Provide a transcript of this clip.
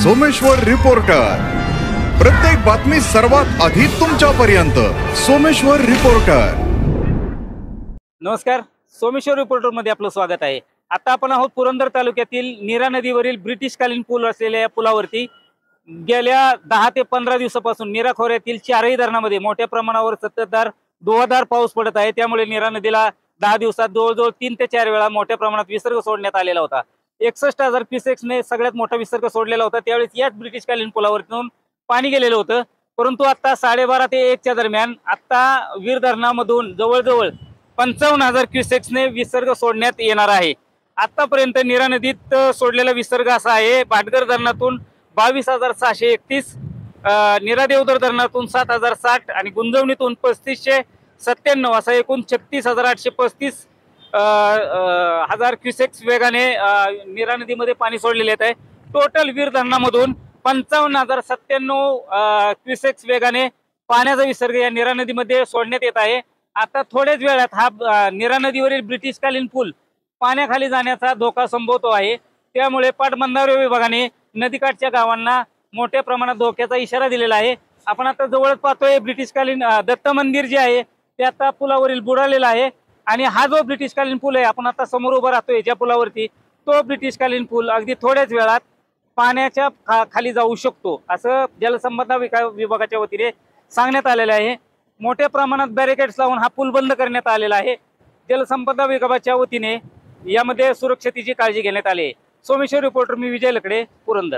Someshwar reporter, प्रत्येक बातमी सर्वात आधी तुमच्यापर्यंत। सोमेश्वर रिपोर्टर। नमस्कार, सोमेश्वर रिपोर्टर मध्ये आपलं स्वागत आहे। आता आपण आहोत पुरंदर तालुक्यातील नीरा नदीवरील ब्रिटिशकालीन पूल असलेल्या या पुलावरती। गेल्या 10 ते 15 दिवसापासून नीरा खोऱ्यातील चारही धरणामध्ये मोठ्या प्रमाणावर सततधार धुवाधार पाऊस पडत आहे। त्यामुळे नीरा नदीला 10 दिवसात जवळजवळ 3 ते 4 वेळा मोठ्या प्रमाणात विसर्ग सोडण्यात आलेला होता। 61,000 क्युसेक्सने सगळ्यात मोठा विसर्ग सोडलेला होता। त्यावेळेस याच ब्रिटिशकालीन पुलावरून पाणी गेलेलं होतं, परंतु आता 12:30 ते 1च्या दरम्यान आता वीर धरणामधून जवळजवळ 55,000 क्युसेक्सने विसर्ग सोडण्यात येणार आहे। आतापर्यंत नीरा नदीत सोडलेला विसर्ग असा आहे। भाटघर धरणातून 22,631, नीरा देवधर धरणातून 7,060 आणि गुंजवणीतून 3,597 असा एकूण 36,835 हजार क्युसेक्स वेगाने नीरा नदीमध्ये पाणी सोडलेले आहे। टोटल वीर धरणामधून 55,097 क्युसेक्स वेगाने पाण्याचा विसर्ग या नीरा नदीमध्ये सोडण्यात येत आहे। आता थोड्याच वेळात हा नीरा नदीवरील ब्रिटिशकालीन पूल पाण्याखाली जाण्याचा धोका संभवतो आहे। त्यामुळे पाटबंधारे विभागाने नदीकाठच्या गावांना मोठ्या प्रमाणात धोक्याचा इशारा दिलेला आहे। आपण आता जवळच पाहतोय ब्रिटिशकालीन दत्त मंदिर जे आहे ते आता पुलावरील बुडालेला आहे आणि हा जो ब्रिटिशकालीन पूल आहे, आपण आता समोर उभा राहतोय ज्या पुलावरती, तो ब्रिटिशकालीन पूल अगदी थोड्याच वेळात पाण्याच्या खाली जाऊ शकतो असं जलसंपदा विभागाच्या वतीने सांगण्यात आलेलं आहे। मोठ्या प्रमाणात बॅरिकेड्स लावून हा पूल बंद करण्यात आलेला आहे। जलसंपदा विभागाच्या वतीने यामध्ये सुरक्षतेची काळजी घेण्यात आली आहे। सोमेश्वर रिपोर्टर मी विजय लकडे, पुरंदर।